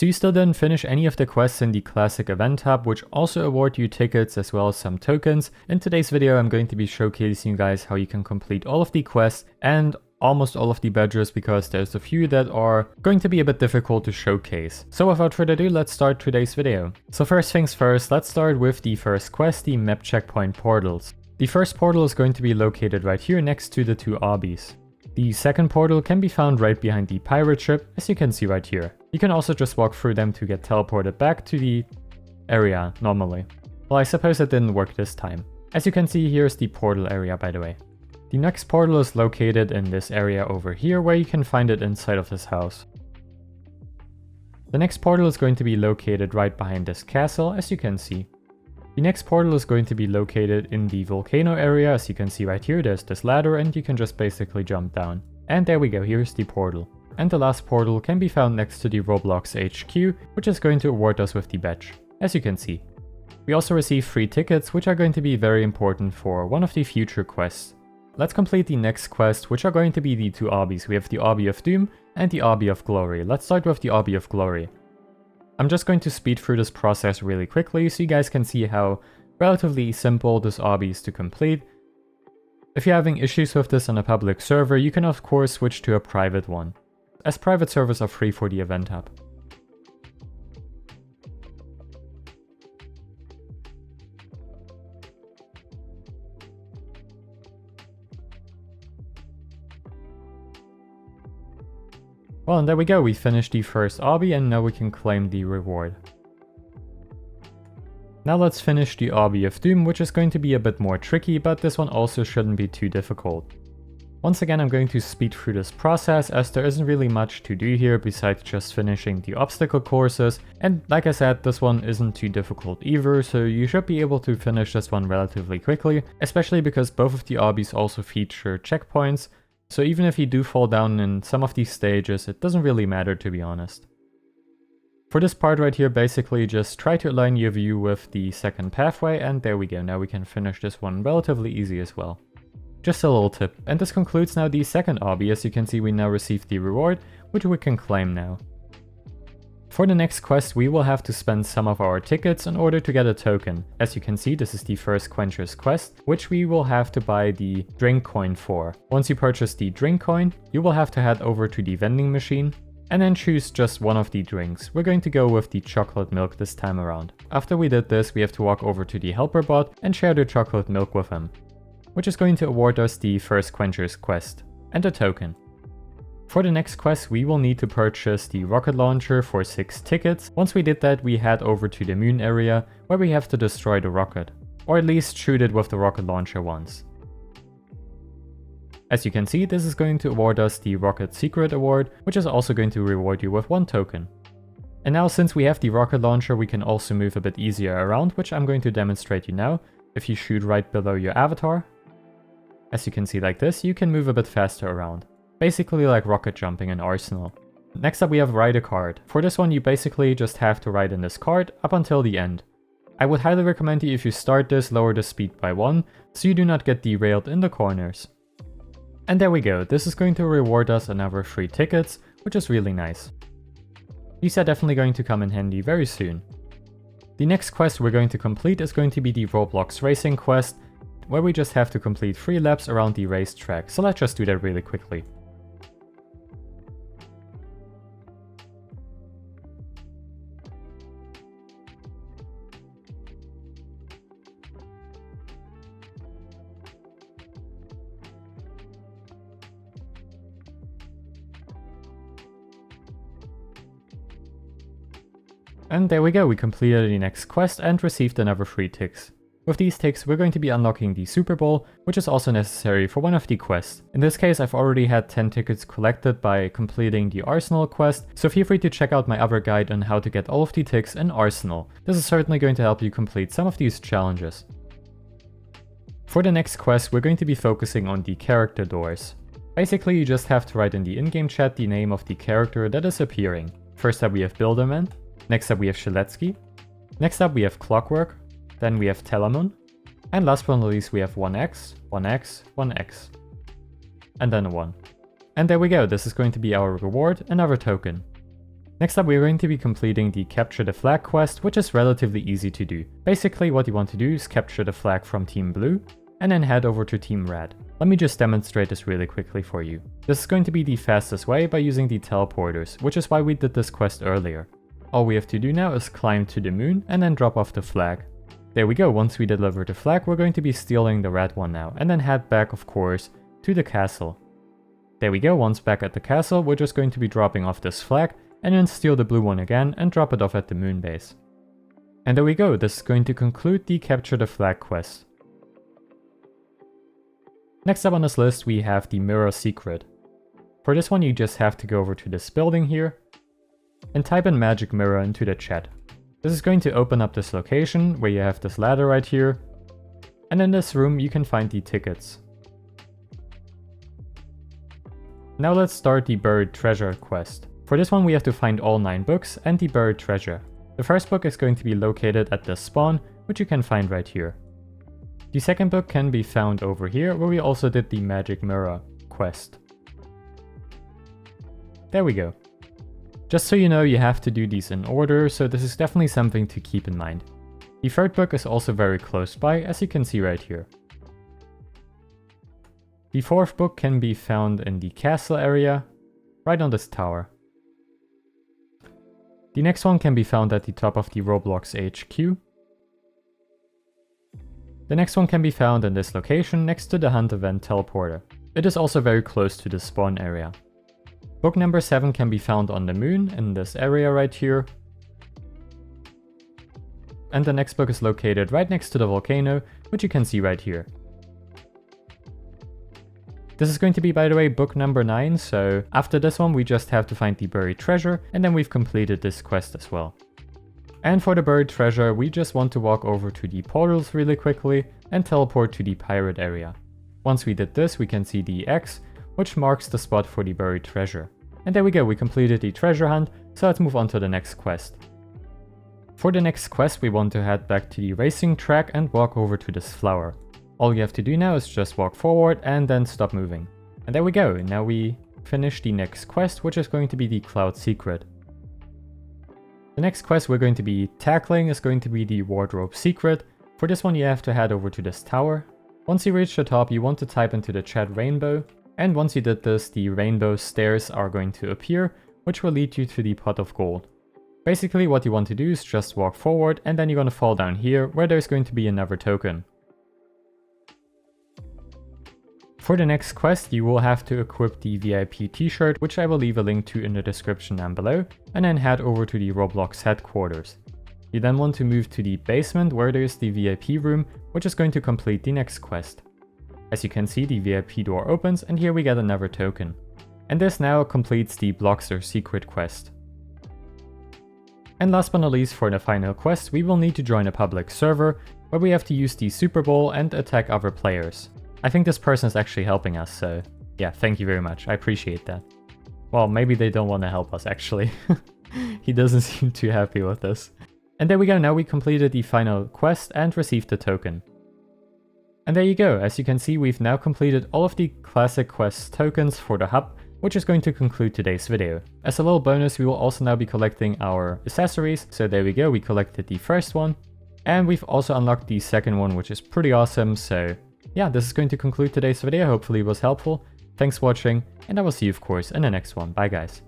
So you still didn't finish any of the quests in the classic event hub, which also award you tickets as well as some tokens. In today's video I'm going to be showcasing you guys how you can complete all of the quests and almost all of the badges, because there's a few that are going to be a bit difficult to showcase. So without further ado, let's start today's video. So first things first, let's start with the first quest, the map checkpoint portals. The first portal is going to be located right here next to the two Obbies. The second portal can be found right behind the pirate ship, as you can see right here. You can also just walk through them to get teleported back to the area normally. Well, I suppose it didn't work this time. As you can see, here's the portal area, by the way. The next portal is located in this area over here, where you can find it inside of this house. The next portal is going to be located right behind this castle, as you can see. The next portal is going to be located in the volcano area. As you can see right here, there's this ladder and you can just basically jump down. And there we go, here's the portal. And the last portal can be found next to the Roblox HQ, which is going to award us with the badge, as you can see. We also receive free tickets, which are going to be very important for one of the future quests. Let's complete the next quest, which are going to be the two Obbies. We have the Obby of Doom and the Obby of Glory. Let's start with the Obby of Glory. I'm just going to speed through this process really quickly so you guys can see how relatively simple this obby is to complete. If you're having issues with this on a public server, you can of course switch to a private one, as private servers are free for the event hub. Well, and there we go, we finished the first obby and now we can claim the reward. Now let's finish the Obby of Doom, which is going to be a bit more tricky, but this one also shouldn't be too difficult. Once again, I'm going to speed through this process, as there isn't really much to do here besides just finishing the obstacle courses, and like I said, this one isn't too difficult either, so you should be able to finish this one relatively quickly, especially because both of the obbies also feature checkpoints. So even if you do fall down in some of these stages, it doesn't really matter, to be honest. For this part right here, basically just try to align your view with the second pathway, and there we go, now we can finish this one relatively easy as well. Just a little tip. And this concludes now the second obby. As you can see, we now received the reward, which we can claim now. For the next quest, we will have to spend some of our tickets in order to get a token. As you can see, this is the first Quenchers quest, which we will have to buy the drink coin for. Once you purchase the drink coin, you will have to head over to the vending machine and then choose just one of the drinks. We're going to go with the chocolate milk this time around. After we did this, we have to walk over to the helper bot and share the chocolate milk with him, which is going to award us the first Quenchers quest and a token. For the next quest, we will need to purchase the rocket launcher for 6 tickets. Once we did that, we head over to the moon area, where we have to destroy the rocket, or at least shoot it with the rocket launcher once. As you can see, this is going to award us the Roblox Secret award, which is also going to reward you with 1 token. And now, since we have the rocket launcher, we can also move a bit easier around, which I'm going to demonstrate you now. If you shoot right below your avatar, as you can see like this, you can move a bit faster around. Basically like rocket jumping in Arsenal. Next up we have ride a card. For this one you basically just have to ride in this card up until the end. I would highly recommend you, if you start this, lower the speed by 1, so you do not get derailed in the corners. And there we go, this is going to reward us another 3 tickets, which is really nice. These are definitely going to come in handy very soon. The next quest we're going to complete is going to be the Roblox Racing quest, where we just have to complete 3 laps around the racetrack, so let's just do that really quickly. And there we go, we completed the next quest and received another 3 ticks. With these ticks, we're going to be unlocking the Super Bowl, which is also necessary for one of the quests. In this case, I've already had 10 tickets collected by completing the Arsenal quest, so feel free to check out my other guide on how to get all of the ticks in Arsenal. This is certainly going to help you complete some of these challenges. For the next quest, we're going to be focusing on the character doors. Basically, you just have to write in the in-game chat the name of the character that is appearing. First up we have Bilderman, next up we have Sheletsky, next up we have Clockwork, then we have Telamon, and last but not least we have 1x, 1x, 1x, and then a 1. And there we go, this is going to be our reward, another token. Next up, we're going to be completing the Capture the Flag quest, which is relatively easy to do. Basically, what you want to do is capture the flag from Team Blue, and then head over to Team Red. Let me just demonstrate this really quickly for you. This is going to be the fastest way by using the teleporters, which is why we did this quest earlier. All we have to do now is climb to the moon and then drop off the flag. There we go, once we deliver the flag, we're going to be stealing the red one now, and then head back, of course, to the castle. There we go, once back at the castle, we're just going to be dropping off this flag, and then steal the blue one again and drop it off at the moon base. And there we go, this is going to conclude the Capture the Flag quest. Next up on this list we have the Mirror Secret. For this one you just have to go over to this building here, and type in Magic Mirror into the chat. This is going to open up this location where you have this ladder right here, and in this room you can find the tickets. Now let's start the Buried Treasure quest. For this one we have to find all 9 books and the buried treasure. The first book is going to be located at the spawn, which you can find right here. The second book can be found over here, where we also did the Magic Mirror quest. There we go. Just so you know, you have to do these in order, so this is definitely something to keep in mind. The third book is also very close by, as you can see right here. The fourth book can be found in the castle area, right on this tower. The next one can be found at the top of the Roblox HQ. The next one can be found in this location next to the Hunt Event teleporter. It is also very close to the spawn area. Book number 7 can be found on the moon in this area right here. And the next book is located right next to the volcano, which you can see right here. This is going to be, by the way, book number 9, so after this one we just have to find the buried treasure, and then we've completed this quest as well. And for the buried treasure, we just want to walk over to the portals really quickly and teleport to the pirate area. Once we did this, we can see the X, which marks the spot for the buried treasure. And there we go, we completed the treasure hunt, so let's move on to the next quest. For the next quest, we want to head back to the racing track and walk over to this flower. All you have to do now is just walk forward and then stop moving. And there we go, now we finish the next quest, which is going to be the Cloud Secret. The next quest we're going to be tackling is going to be the Wardrobe Secret. For this one you have to head over to this tower. Once you reach the top you want to type into the chat rainbow, and once you did this the rainbow stairs are going to appear, which will lead you to the pot of gold. Basically what you want to do is just walk forward and then you're going to fall down here where there's going to be another token. For the next quest, you will have to equip the VIP t-shirt, which I will leave a link to in the description down below, and then head over to the Roblox headquarters. You then want to move to the basement where there is the VIP room, which is going to complete the next quest. As you can see, the VIP door opens and here we get another token. And this now completes the Bloxxer Secret quest. And last but not least, for the final quest, we will need to join a public server, where we have to use the Super Bowl and attack other players. I think this person is actually helping us, so yeah, thank you very much, I appreciate that. Well, maybe they don't want to help us actually. He doesn't seem too happy with this. And there we go, now we completed the final quest and received the token. And there you go, as you can see we've now completed all of the classic quest tokens for the hub, which is going to conclude today's video. As a little bonus, we will also now be collecting our accessories, so there we go, we collected the first one. And we've also unlocked the second one, which is pretty awesome, so yeah, this is going to conclude today's video, hopefully it was helpful. Thanks for watching, and I will see you of course in the next one. Bye guys.